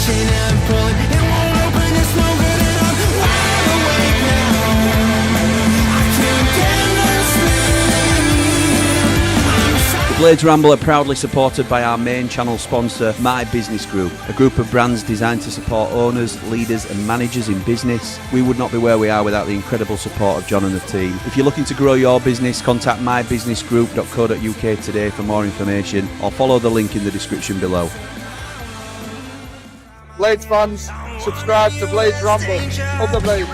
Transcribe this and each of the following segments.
pushing and pulling, it won't open, it's no good, and I'm wide awake now. I can't get no sleep. The Blades Ramble are proudly supported by our main channel sponsor, My Business Group, a group of brands designed to support owners, leaders and managers in business. We would not be where we are without the incredible support of John and the team. If you're looking to grow your business, contact mybusinessgroup.co.uk today for more information, or follow the link in the description below. Blades fans, subscribe to Blades Ramble. Up the Blades.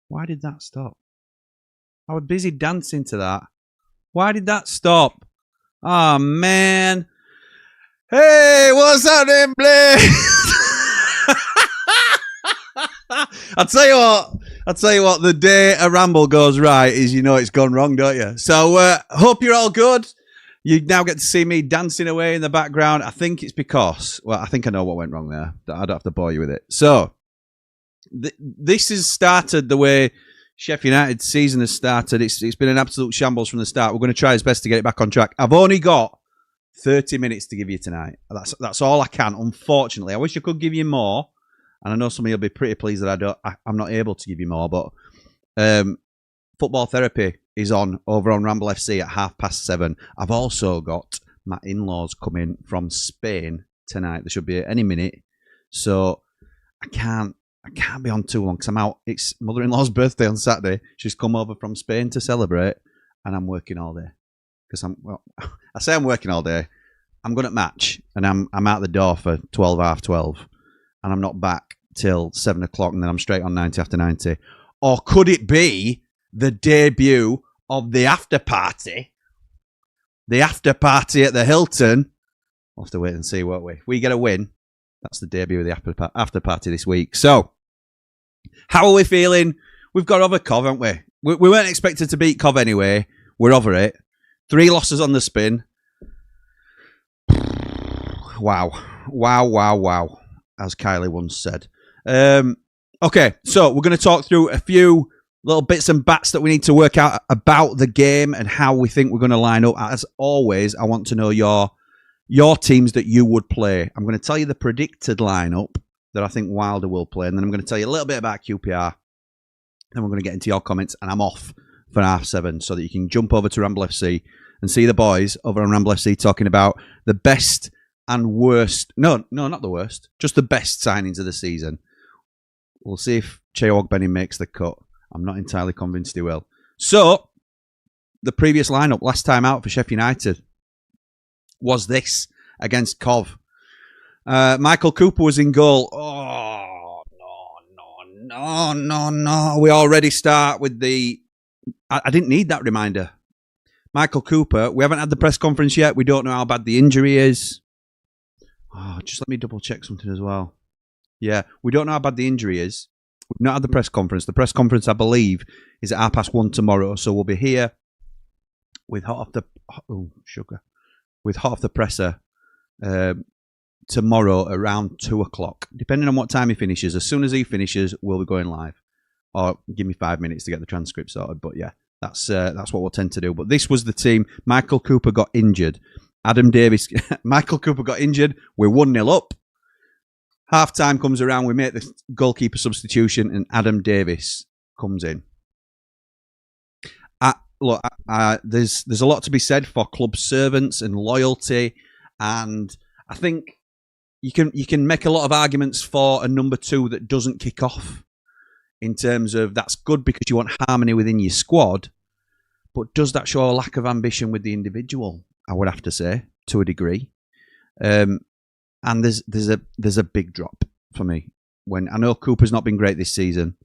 Why did that stop? I was busy dancing to that. Why did that stop? Oh, man. Hey, what's happening, Blaze? I'll tell you what, the day a ramble goes right is you know it's gone wrong, don't you? So, hope you're all good. You now get to see me dancing away in the background. I think it's because, well, I think I know what went wrong there. I don't have to bore you with it. So, this has started the way Sheffield United's season has started. It's been an absolute shambles from the start. We're going to try his best to get it back on track. I've only got 30 minutes to give you tonight. That's all I can, unfortunately. I wish I could give you more, and I know some of you will be pretty pleased that I'm not able to give you more, but football therapy is on over on Ramble FC at 7:30. I've also got my in-laws coming from Spain tonight. They should be at any minute, so I can't be on too long because I'm out. It's mother-in-law's birthday on Saturday. She's come over from Spain to celebrate, and I'm working all day. Because I say I'm working all day. I'm going at match, and I'm out the door for 12:30, and I'm not back till 7 o'clock, and then I'm straight on 90 after 90. Or could it be the debut of the after party? The after party at the Hilton. We'll have to wait and see, won't we? If we get a win, that's the debut of the after party this week. So, how are we feeling? We've got over Cov, haven't we? We weren't expected to beat Cov anyway. We're over it. 3 losses on the spin. Wow. As Kylie once said. Okay, so we're going to talk through a few little bits and bats that we need to work out about the game and how we think we're going to line up. As always, I want to know your teams that you would play. I'm going to tell you the predicted lineup that I think Wilder will play, and then I'm going to tell you a little bit about QPR. Then we're going to get into your comments, and I'm off for 7:30 so that you can jump over to Ramble FC and see the boys over on Ramble FC talking about the best and worst. No, not the worst. Just the best signings of the season. We'll see if Che Ogbenny makes the cut. I'm not entirely convinced he will. So, the previous lineup last time out for Sheffield United was this against Cov. Michael Cooper was in goal. Oh, no. We already start with the... I didn't need that reminder. Michael Cooper, we haven't had the press conference yet. We don't know how bad the injury is. Oh, just let me double check something as well. Yeah, we don't know how bad the injury is. We've not had the press conference. The press conference, I believe, is at 1:30 tomorrow. So we'll be here with hot off the presser tomorrow around 2 o'clock, depending on what time he finishes. As soon as he finishes, we'll be going live. Or give me 5 minutes to get the transcript sorted. But yeah, that's what we'll tend to do. But this was the team. Michael Cooper got injured. Adam Davis, Michael Cooper got injured. We're 1-0 up. Half time comes around. We make the goalkeeper substitution, and Adam Davis comes in. There's a lot to be said for club servants and loyalty, and I think you can make a lot of arguments for a number 2 that doesn't kick off. In terms of that's good because you want harmony within your squad, but does that show a lack of ambition with the individual? I would have to say, to a degree. And there's a big drop for me. When I know Cooper's not been great this season,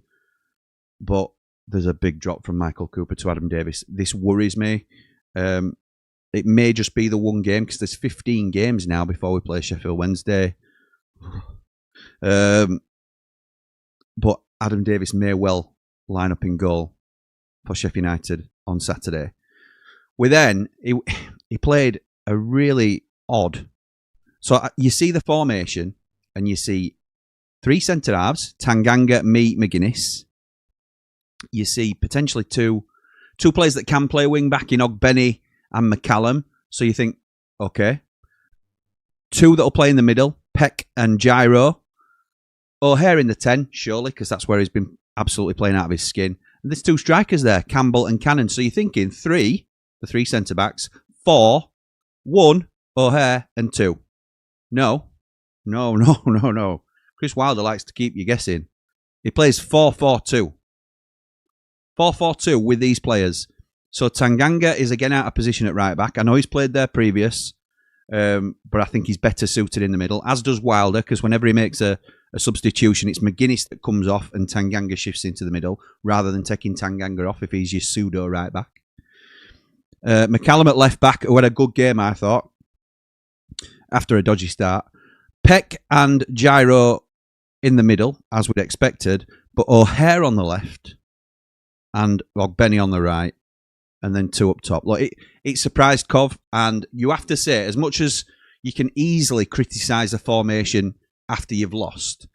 but there's a big drop from Michael Cooper to Adam Davis. This worries me. It may just be the one game because there's 15 games now before we play Sheffield Wednesday. But Adam Davis may well line up in goal for Sheffield United on Saturday. He played a really odd. So you see the formation and you see 3 centre-halves, Tanganga, McGuinness. You see potentially two players that can play wing-back in Ogbenny and McCallum. So you think, okay. 2 that'll play in the middle, Peck and Gyro. O'Hare in the 10, surely, because that's where he's been absolutely playing out of his skin. And there's 2 strikers there, Campbell and Cannon. So you're thinking 3, the 3 centre-backs, 4, 1, O'Hare, and 2. No. Chris Wilder likes to keep you guessing. He plays 4-4-2. 4-4-2 with these players. So Tanganga is again out of position at right back. I know he's played there previous, but I think he's better suited in the middle, as does Wilder, because whenever he makes a substitution, it's McGuinness that comes off and Tanganga shifts into the middle, rather than taking Tanganga off if he's your pseudo right back. McCallum at left back, who had a good game, I thought, after a dodgy start. Peck and Gyro in the middle, as we'd expected, but O'Hare on the left and Benny on the right, and then 2 up top. Look, it surprised Cov, and you have to say, as much as you can easily criticise a formation after you've lost,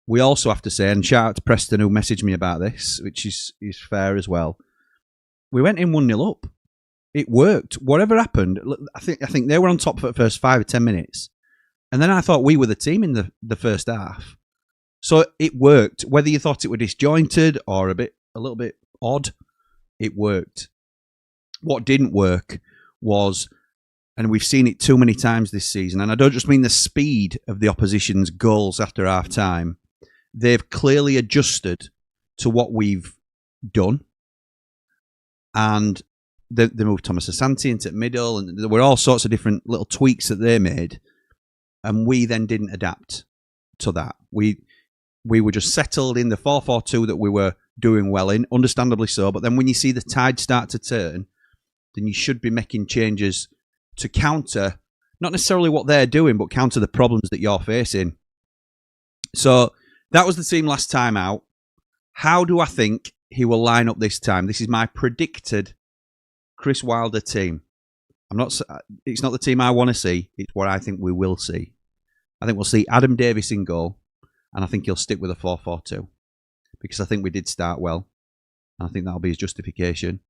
we also have to say, and shout out to Preston who messaged me about this, which is fair as well, we went in 1-0 up. It worked. Whatever happened, I think they were on top for the first 5 or 10 minutes. And then I thought we were the team in the first half. So it worked. Whether you thought it were disjointed or a little bit odd, it worked. What didn't work was, and we've seen it too many times this season, and I don't just mean the speed of the opposition's goals after half time, they've clearly adjusted to what we've done. And they moved Thomas Asante into the middle, and there were all sorts of different little tweaks that they made. And we then didn't adapt to that. We were just settled in the 4-4-2 that we were doing well in, understandably so. But then when you see the tide start to turn, then you should be making changes to counter, not necessarily what they're doing, but counter the problems that you're facing. So that was the team last time out. How do I think he will line up this time? This is my predicted Chris Wilder team. It's not the team I want to see. It's what I think we will see. I think we'll see Adam Davis in goal, and I think he'll stick with a 4-4-2 because I think we did start well, and I think that'll be his justification.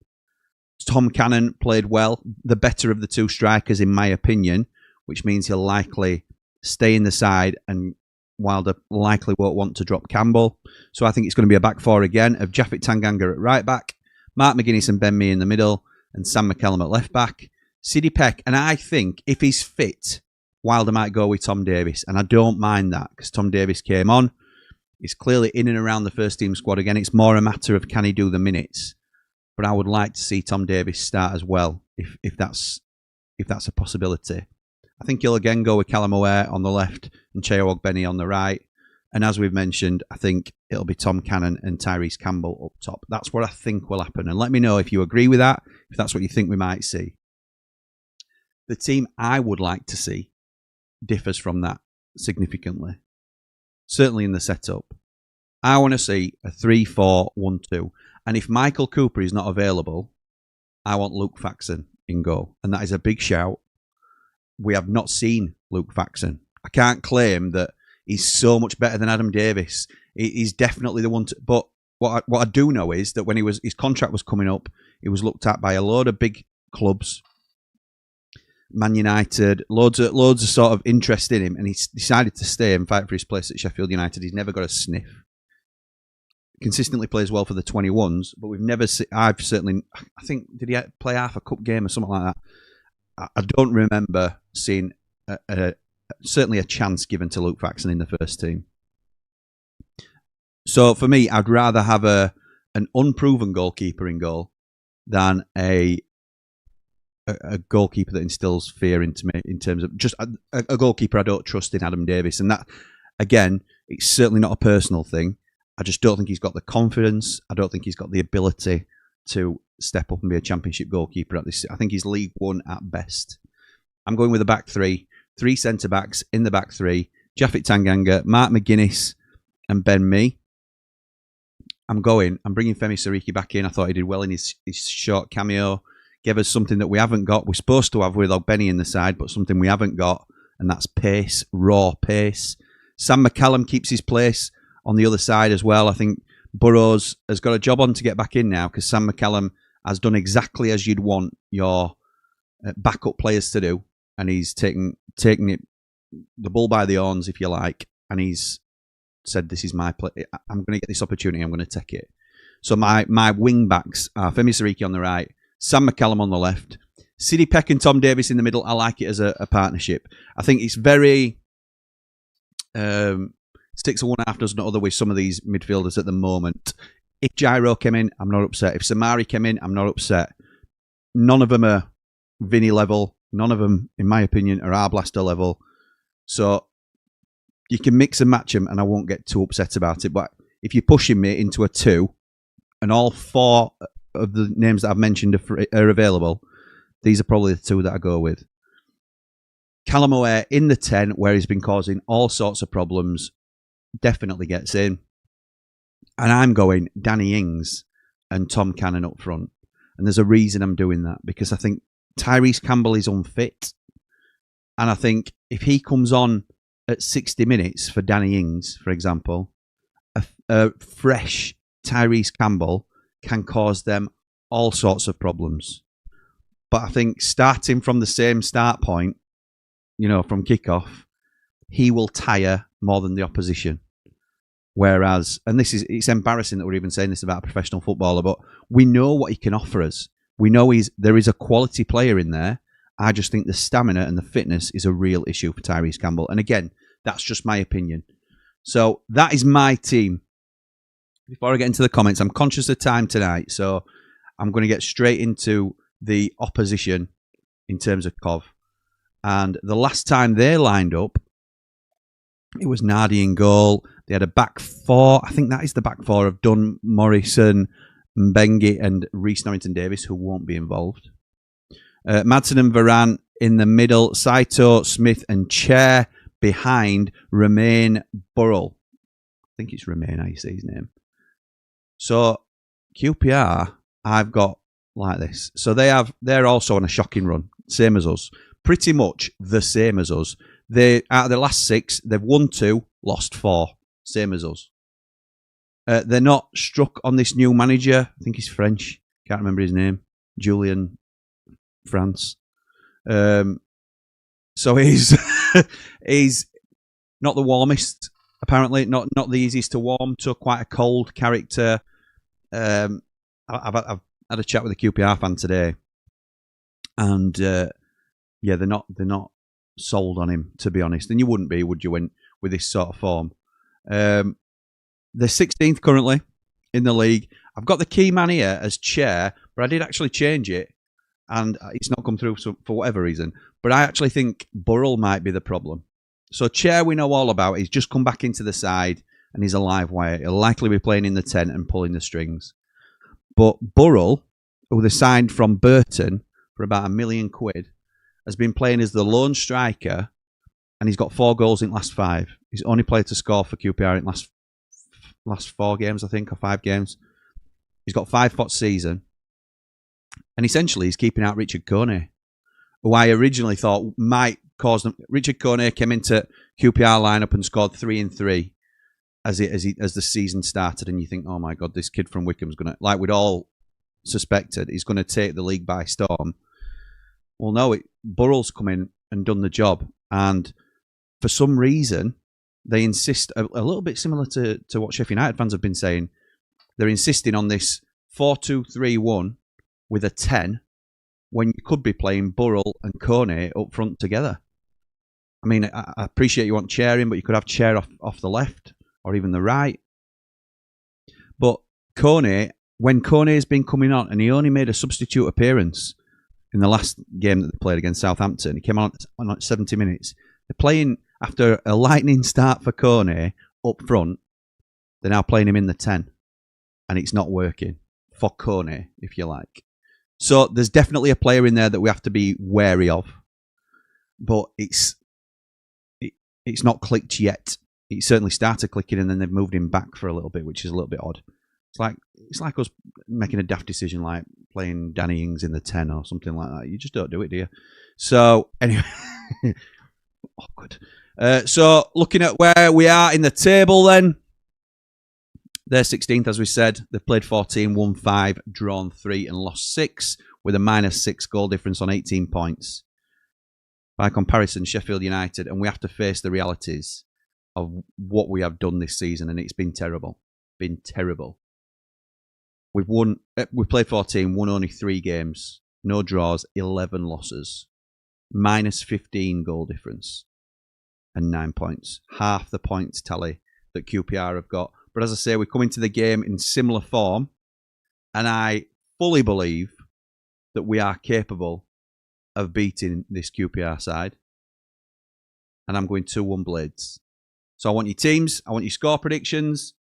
Tom Cannon played well, the better of the 2 strikers in my opinion, which means he'll likely stay in the side, and Wilder likely won't want to drop Campbell. So I think it's going to be a back 4 again of Japhet Tanganga at right back, Mark McGuinness and Ben Mee in the middle, and Sam McCallum at left back. Sidney Peck, and I think if he's fit, Wilder might go with Tom Davis, and I don't mind that because Tom Davis came on. He's clearly in and around the first team squad again. It's more a matter of can he do the minutes, but I would like to see Tom Davis start as well if that's a possibility. I think he'll again go with Callum O'Hare on the left and Cheo Ogbeni on the right, and as we've mentioned, I think it'll be Tom Cannon and Tyrese Campbell up top. That's what I think will happen, and let me know if you agree with that, if that's what you think we might see. The team I would like to see differs from that significantly. Certainly in the setup. I want to see a 3-4-1-2. And if Michael Cooper is not available, I want Luke Faxon in goal. And that is a big shout. We have not seen Luke Faxon. I can't claim that he's so much better than Adam Davis. He's definitely the one to, but what I do know is that when his contract was coming up, he was looked at by a load of big clubs. Man United, loads of sort of interest in him, and he's decided to stay and fight for his place at Sheffield United. He's never got a sniff. Consistently plays well for the 21s, but we've never seen, I think, did he play half a cup game or something like that? I don't remember seeing certainly a chance given to Luke Faxon in the first team. So for me, I'd rather have an unproven goalkeeper in goal than a goalkeeper that instills fear into me in terms of just a goalkeeper I don't trust in Adam Davis. And that, again, it's certainly not a personal thing. I just don't think he's got the confidence. I don't think he's got the ability to step up and be a championship goalkeeper at this. I think he's League One at best. I'm going with a back 3 centre-backs in the back 3, Japhet Tanganga, Mark McGuinness and Ben Mee. I'm bringing Femi Sariki back in. I thought he did well in his short cameo. Gave us something that we haven't got. We're supposed to have with Ogbeni in the side, but something we haven't got, and that's pace, raw pace. Sam McCallum keeps his place on the other side as well. I think Burrows has got a job on to get back in now because Sam McCallum has done exactly as you'd want your backup players to do, and he's taking the bull by the horns, if you like, and he's said, "This is my play. I'm going to get this opportunity. I'm going to take it." So my wing backs are Femi Siriki on the right, Sam McCallum on the left, Sidney Peck and Tom Davis in the middle. I like it as a partnership. I think it's very 6 or 1.5 dozen other with some of these midfielders at the moment. If Gyro came in, I'm not upset. If Samari came in, I'm not upset. None of them are Vinny level. None of them, in my opinion, are Arblaster level. So you can mix and match them, and I won't get too upset about it. But if you're pushing me into a 2, and all 4 of the names that I've mentioned are available, these are probably the 2 that I go with. Callum O'Hare in the 10, where he's been causing all sorts of problems, definitely gets in. And I'm going Danny Ings and Tom Cannon up front. And there's a reason I'm doing that, because I think Tyrese Campbell is unfit. And I think if he comes on at 60 minutes for Danny Ings, for example, a fresh Tyrese Campbell can cause them all sorts of problems. But I think starting from the same start point, from kickoff, he will tire more than the opposition. Whereas, and it's embarrassing that we're even saying this about a professional footballer, but we know what he can offer us. We know there is a quality player in there. I just think the stamina and the fitness is a real issue for Tyrese Campbell. And again, that's just my opinion. So that is my team. Before I get into the comments, I'm conscious of time tonight, so I'm going to get straight into the opposition in terms of Cov. And the last time they lined up, it was Nardi in goal. They had a back 4. I think that is the back 4 of Dunn, Morrison, Mbengi and Reece Norrington-Davis, who won't be involved. Madsen and Varane in the middle. Saito, Smith and Chair behind Romain Burrell. I think it's Romain, how you say his name. So QPR, I've got like this. So they're also on a shocking run, same as us. Pretty much the same as us. They out of the last 6, they've won 2, lost 4, same as us. They're not struck on this new manager. I think he's French. Can't remember his name. Julian France. So he's he's not the warmest. Apparently, not the easiest to warm to. Quite a cold character. I've had a chat with a QPR fan today, and yeah, they're not sold on him, to be honest. And you wouldn't be, would you, with this sort of form? They're 16th currently in the league. I've got the key man here as Chair, but I did actually change it, and it's not come through for whatever reason. But I actually think Burrell might be the problem. So Chair we know all about. He's just come back into the side, and he's a live wire. He'll likely be playing in the tent and pulling the strings. But Burrell, who they signed from Burton for about £1 million, has been playing as the lone striker, and he's got 4 goals in the last 5. He's only played to score for QPR in the last 4 games, I think, or 5 games. He's got 5 for season. And essentially, he's keeping out Richard Kone, who I originally thought might cause them. Richard Kone came into QPR lineup and scored 3 in 3 as the season started. And you think, oh my God, this kid from Wycombe's going to, like we'd all suspected, he's going to take the league by storm. Well, no, Burrell's come in and done the job. And for some reason, they insist, a little bit similar to what Sheffield United fans have been saying, they're insisting on this 4-2-3-1 with a 10 when you could be playing Burrell and Kone up front together. I mean, I appreciate you want Chair in, but you could have Chair off the left or even the right. But Kone, when Kone has been coming on, and he only made a substitute appearance in the last game that they played against Southampton, he came on at 70 minutes. They're playing, after a lightning start for Kone up front, they're now playing him in the 10. And it's not working for Kone, if you like. So there's definitely a player in there that we have to be wary of. But it's not clicked yet. It certainly started clicking, and then they've moved him back for a little bit, which is a little bit odd. It's like us making a daft decision, like playing Danny Ings in the 10 or something like that. You just don't do it, do you? So anyway, awkward. So looking at where we are in the table, then they're 16th, as we said. They've played 14, won 5, drawn 3, and lost 6. with a -6 goal difference on 18 points. By comparison, Sheffield United, and we have to face the realities of what we have done this season, and it's been terrible. Been terrible. We've played 14, won only 3 games, no draws, 11 losses, -15 goal difference, and 9 points. Half the points tally that QPR have got. But as I say, we come into the game in similar form, and I fully believe that we are capable of beating this QPR side. And I'm going 2-1 Blades. So I want your teams, I want your score predictions.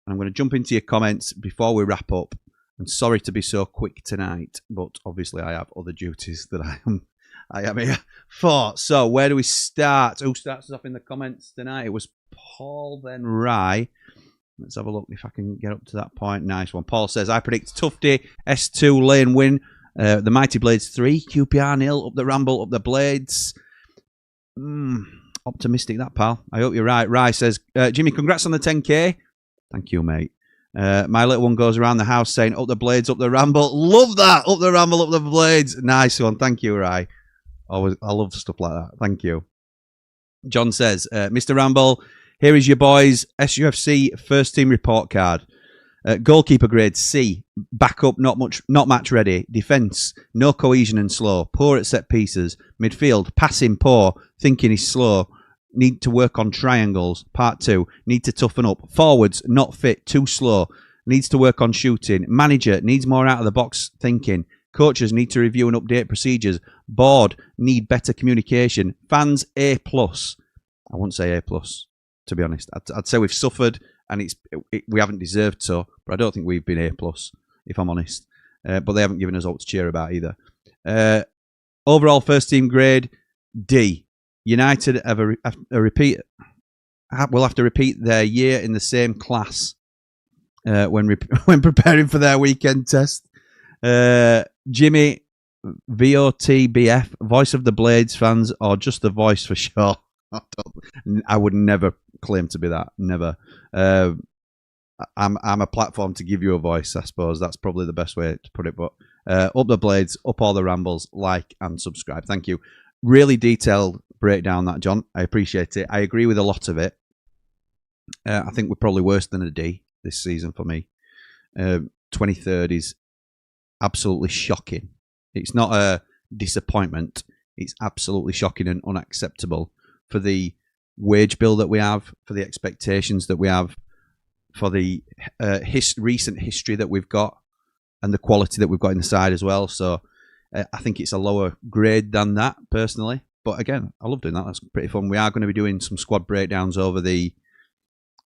I'm going to jump into your comments before we wrap up. I'm sorry to be so quick tonight, but obviously I have other duties that I am here for. So where do we start? Who starts us off in the comments tonight? It was Paul, then Rye. Let's have a look if I can get up to that point. Nice one. Paul says, I predict Tufty, S2 Lane win. The Mighty Blades 3, QPR 0, up the Ramble, up the Blades. Optimistic that, pal. I hope you're right. Rye says, Jimmy, congrats on the 10K. Thank you, mate. My little one goes around the house saying, up the Blades, up the Ramble. Love that. Up the Ramble, up the Blades. Nice one. Thank you, Rye. I love stuff like that. Thank you. John says, Mr. Ramble, here is your boys' SUFC first team report card. Goalkeeper grade C. Backup, not match ready. Defence, no cohesion and slow. Poor at set pieces. Midfield, passing poor. Thinking is slow. Need to work on triangles. Part 2. Need to toughen up. Forwards, not fit. Too slow. Needs to work on shooting. Manager, needs more out of the box thinking. Coaches need to review and update procedures. Board, need better communication. Fans, A+. I wouldn't say A+, to be honest. I'd say we've suffered and we haven't deserved so, but I don't think we've been A+, if I'm honest. But they haven't given us all to cheer about either. Overall first team grade, D. United have will have to repeat their year in the same class when preparing for their weekend test. Jimmy, VOTBF, voice of the Blades fans, or just the voice for sure. I would never claim to be that. Never. I'm a platform to give you a voice, I suppose. That's probably the best way to put it. But up the Blades, up all the Rambles, like and subscribe. Thank you. Really detailed breakdown, that, John. I appreciate it. I agree with a lot of it. I think we're probably worse than a D this season for me. 23rd is absolutely shocking. It's not a disappointment. It's absolutely shocking and unacceptable for the wage bill that we have, for the expectations that we have, for the recent history that we've got, and the quality that we've got in the side as well. So I think it's a lower grade than that, personally. But again, I love doing that. That's pretty fun. We are going to be doing some squad breakdowns over the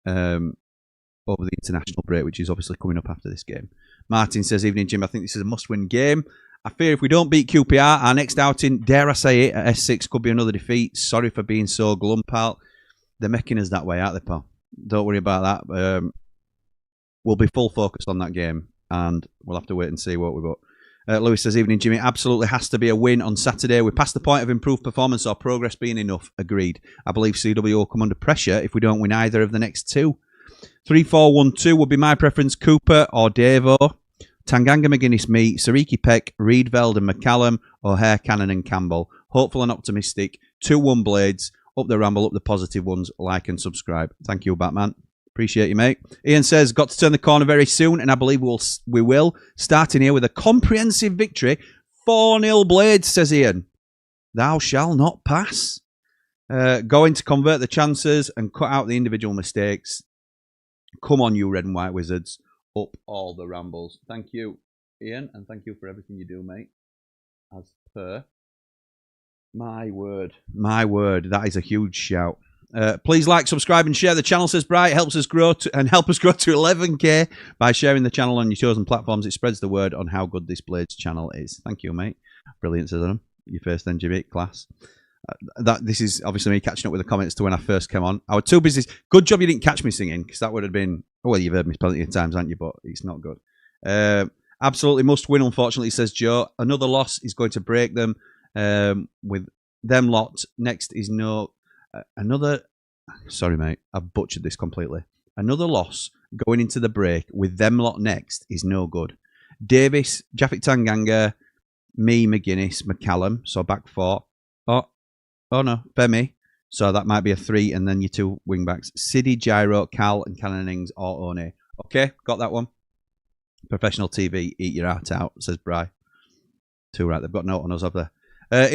international break, which is obviously coming up after this game. Martin says, evening, Jim. I think this is a must-win game. I fear if we don't beat QPR, our next outing, dare I say it, at S6 could be another defeat. Sorry for being so glum, pal. They're making us that way, aren't they, pal? Don't worry about that. We'll be full focused on that game, and we'll have to wait and see what we've got. Lewis says, evening, Jimmy. Absolutely has to be a win on Saturday. We're past the point of improved performance or progress being enough. Agreed. I believe CW will come under pressure if we don't win either of the next two. 3-4-1-2 would be my preference. Cooper or Davo. Tanganga, McGuinness, me. Sariki, Peck, Reed, Veld and McCallum. O'Hare, Cannon and Campbell. Hopeful and optimistic. 2-1 Blades. Up the Ramble, up the positive ones. Like and subscribe. Thank you, Batman. Appreciate you, mate. Ian says, got to turn the corner very soon, and I believe we will. Starting here with a comprehensive victory. 4-0 Blades, says Ian. Thou shall not pass. Going to convert the chances and cut out the individual mistakes. Come on, you red and white wizards. Up all the Rambles. Thank you, Ian, and thank you for everything you do, mate. As per my word. My word. That is a huge shout. Please like, subscribe, and share the channel, says Bright. Helps us grow to 11k by sharing the channel on your chosen platforms. It spreads the word on how good this Blades channel is. Thank you, mate. Brilliant, says Adam. Your first then, Jimmy. Class. This is obviously me catching up with the comments to when I first came on. I was too busy. Good job you didn't catch me singing, because that would have been... Well, you've heard me plenty of times, haven't you? But it's not good. Absolutely must win, unfortunately, says Joe. Another loss is going to break them. With them lot, next is no... another... Sorry, mate. I've butchered this completely. Another loss going into the break with them lot next is no good. Davis, Japhet Tanganga, me, McGuinness, McCallum, so back 4. Oh no, Femi. So that might be a 3, and then your 2 wing backs. Siddy, Gyro, Cal, and Cannon Ings, or One. Okay, got that one. Professional TV, eat your heart out, says Bry. 2 right, they've got note on us, have they?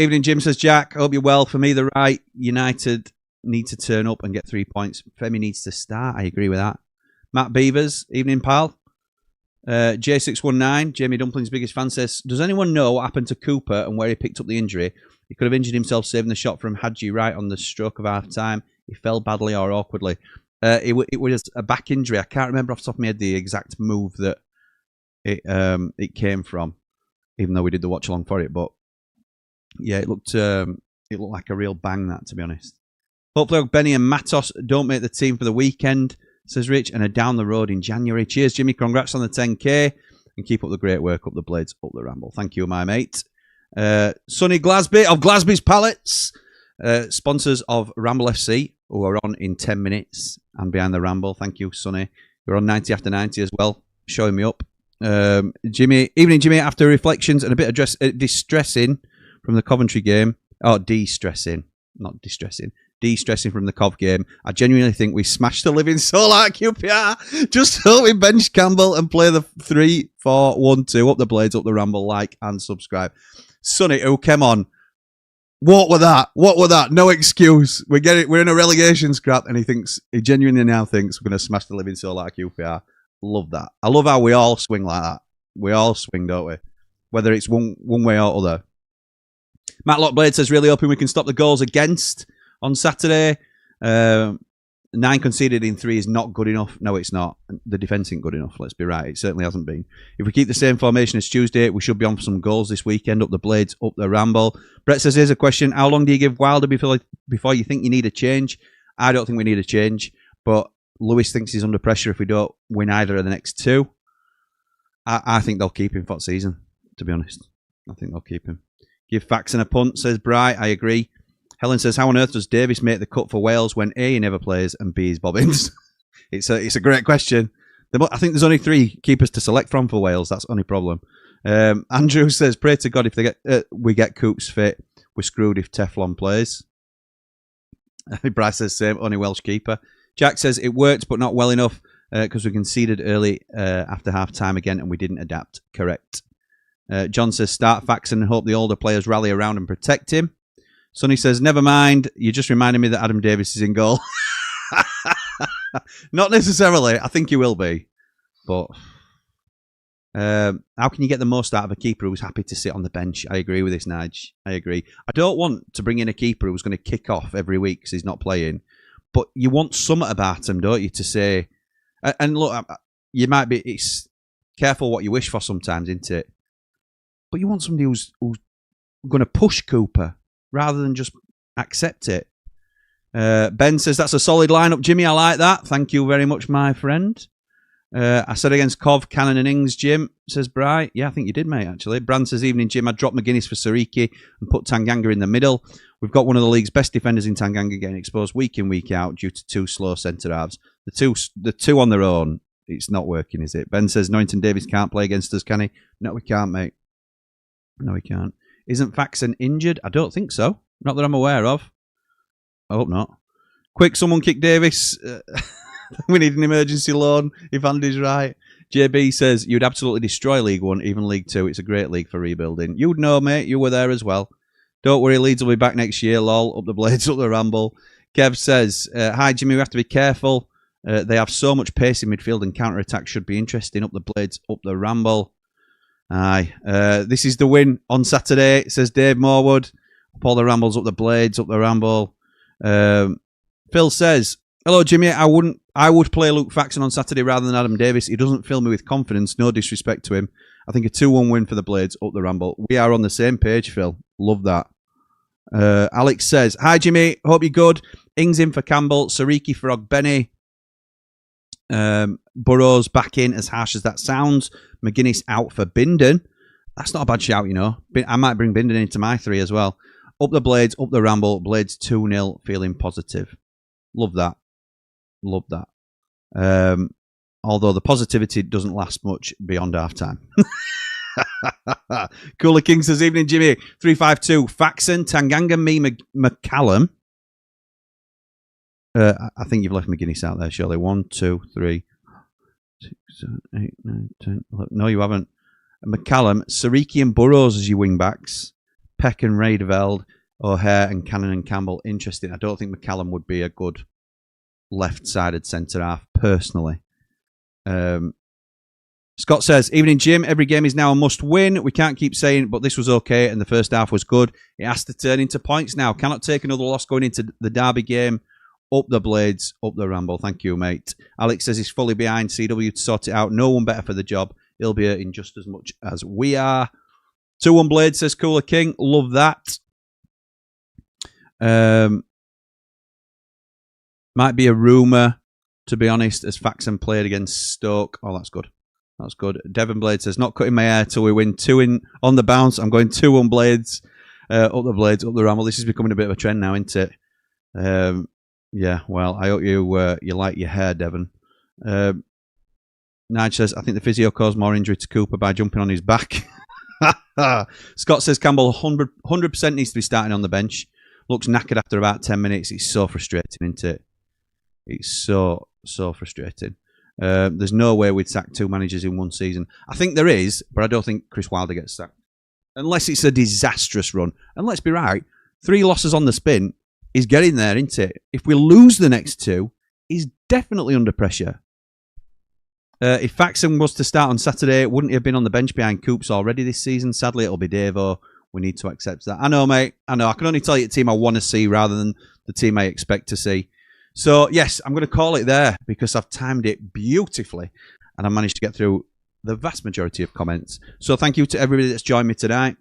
Evening, Jim, says Jack. Hope you're well. For me, the right, United need to turn up and get 3 points. Femi needs to start. I agree with that. Matt Beavers, evening, pal. J619, Jamie Dumpling's biggest fan, says, does anyone know what happened to Cooper and where he picked up the injury? He could have injured himself saving the shot from Hadji right on the stroke of half time. He fell badly or awkwardly. It was a back injury. I can't remember off the top of my head the exact move that it came from, even though we did the watch along for it. But yeah, it looked like a real bang, that, to be honest. Hopefully Benny and Matos don't make the team for the weekend, says Rich, and are down the road in January. Cheers, Jimmy. Congrats on the 10K. And keep up the great work, up the blades, up the ramble. Thank you, my mate. Sonny Glasby of Glasby's Pallets, sponsors of Ramble FC, who are on in 10 minutes and behind the ramble. Thank you, Sonny. You're on 90 after 90 as well, showing me up. Jimmy, evening, Jimmy. After reflections and a bit of distressing from the Coventry game. Oh, de-stressing, not distressing. De-stressing from the Cov game. I genuinely think we smashed the living soul out of QPR. Just hope we bench Campbell and play the 3-4-1-2 up the blades, up the ramble, like and subscribe. Sonny, who came on. What were that? What were that? No excuse. We're in a relegation scrap, and he genuinely now thinks we're going to smash the living soul out of QPR. Love that. I love how we all swing like that. We all swing, don't we? Whether it's one way or other. Matt Lockblade says, really hoping we can stop the goals against on Saturday. 9 conceded in 3 is not good enough. No, it's not. The defence isn't good enough, let's be right. It certainly hasn't been. If we keep the same formation as Tuesday, we should be on for some goals this weekend. Up the blades, up the ramble. Brett says, here's a question. How long do you give Wilder before you think you need a change? I don't think we need a change, but Lewis thinks he's under pressure if we don't win either of the next 2. I think they'll keep him for the season, to be honest. I think they'll keep him. Give Faxon a punt, says Bry. I agree. Helen says, how on earth does Davis make the cut for Wales when A, he never plays, and B, is Bobbins? It's a great question. I think there's only 3 keepers to select from for Wales. That's the only problem. Andrew says, pray to God if we get Coops fit. We're screwed if Teflon plays. Bryce says, same, only Welsh keeper. Jack says, it worked, but not well enough because we conceded early after half-time again and we didn't adapt. Correct. John says, start Faxon and hope the older players rally around and protect him. Sonny says, never mind. You just reminded me that Adam Davis is in goal. Not necessarily. I think he will be. But how can you get the most out of a keeper who's happy to sit on the bench? I agree with this, Nige. I agree. I don't want to bring in a keeper who's going to kick off every week because he's not playing. But you want something about him, don't you, to say... And look, you might be... It's careful what you wish for sometimes, isn't it? But you want somebody who's going to push Cooper rather than just accept it. Ben says, that's a solid lineup. Jimmy, I like that. Thank you very much, my friend. I said against Cov, Cannon and Ings, Jim, says Bry. Yeah, I think you did, mate, actually. Brand says, evening, Jim. I dropped McGuinness for Sariki and put Tanganga in the middle. We've got one of the league's best defenders in Tanganga getting exposed week in, week out due to 2 slow centre-halves. The two on their own, it's not working, is it? Ben says, Norrington Davis can't play against us, can he? No, we can't, mate. No, we can't. Isn't Faxon injured? I don't think so. Not that I'm aware of. I hope not. Quick, someone kick Davis. We need an emergency loan if Andy's right. JB says, you'd absolutely destroy League 1, even League 2. It's a great league for rebuilding. You'd know, mate. You were there as well. Don't worry, Leeds will be back next year. Lol, up the blades, up the ramble. Kev says, hi, Jimmy, we have to be careful. They have so much pace in midfield and counter-attack should be interesting. Up the blades, up the ramble. Aye. This is the win on Saturday, says Dave Morwood. Up all the rambles, up the blades, up the ramble. Phil says, hello, Jimmy. I would play Luke Faxon on Saturday rather than Adam Davis. He doesn't fill me with confidence. No disrespect to him. I think a 2-1 win for the Blades, up the ramble. We are on the same page, Phil. Love that. Alex says, hi, Jimmy. Hope you're good. Ings in for Campbell. Sariki for Ogbenny. Burrows back in, as harsh as that sounds. McGuinness out for Binden. That's not a bad shout, you know. I might bring Binden into my 3 as well. Up the Blades, up the ramble. Blades 2-0, feeling positive. Love that. Love that. Although the positivity doesn't last much beyond half time. Cooler King says, evening, Jimmy. 352. Faxon, Tanganga, me, McCallum. I think you've left McGuinness out there, surely. 1, 2, 3, 6, 7, 8, 9, 10, 11. No, you haven't. McCallum, Sariki and Burrows as your wing backs. Peck and Raideveld, O'Hare and Cannon and Campbell. Interesting. I don't think McCallum would be a good left-sided centre half, personally. Scott says, evening, Jim. Every game is now a must-win. We can't keep saying, but this was okay and the first half was good. It has to turn into points now. Cannot take another loss going into the Derby game. Up the Blades, up the Ramble. Thank you, mate. Alex says he's fully behind CW to sort it out. No one better for the job. He'll be hurting just as much as we are. 2-1 Blades, says Cooler King. Love that. Might be a rumour, to be honest, as Faxon played against Stoke. Oh, that's good. That's good. Devon Blade says, not cutting my hair till we win 2 on the bounce. I'm going 2-1 Blades. Up the Blades, up the Ramble. This is becoming a bit of a trend now, isn't it? Yeah, well, I hope you you like your hair, Devon. Nige says, I think the physio caused more injury to Cooper by jumping on his back. Scott says, Campbell 100% needs to be starting on the bench. Looks knackered after about 10 minutes. It's so frustrating, isn't it? It's so frustrating. There's no way we'd sack 2 managers in one season. I think there is, but I don't think Chris Wilder gets sacked. Unless it's a disastrous run. And let's be right, 3 losses on the spin is getting there, isn't it? If we lose the next 2, he's definitely under pressure. If Faxon was to start on Saturday, wouldn't he have been on the bench behind Coops already this season? Sadly, it'll be Davo. We need to accept that. I know, mate. I know. I can only tell you the team I want to see rather than the team I expect to see. So, yes, I'm going to call it there because I've timed it beautifully and I managed to get through the vast majority of comments. So, thank you to everybody that's joined me tonight.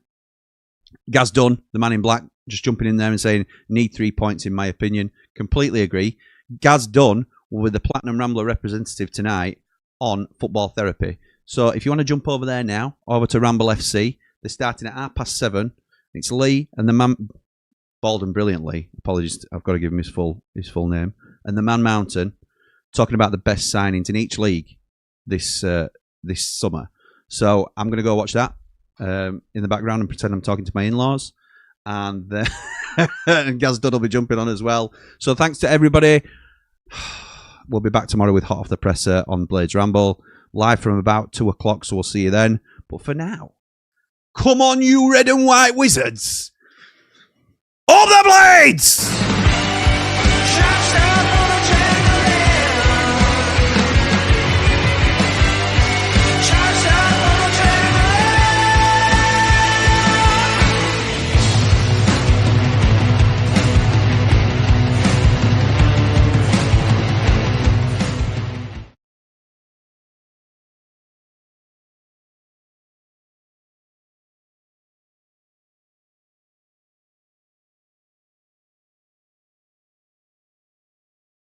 Gaz Dunn, the man in black, just jumping in there and saying, need 3 points in my opinion. Completely agree. Gaz Dunn will be the Platinum Rambler representative tonight on Football Therapy. So if you want to jump over there now, over to Ramble FC, they're starting at 7:30. It's Lee and the man, bald and brilliantly, apologies, I've got to give him his full name, and the Man Mountain, talking about the best signings in each league this summer. So I'm going to go watch that in the background and pretend I'm talking to my in-laws. And, and Gaz Dunn will be jumping on as well. So thanks to everybody. We'll be back tomorrow with Hot Off the Presser on Blades Ramble, live from about 2 o'clock, so we'll see you then. But for now, come on, you red and white wizards! Up the Blades!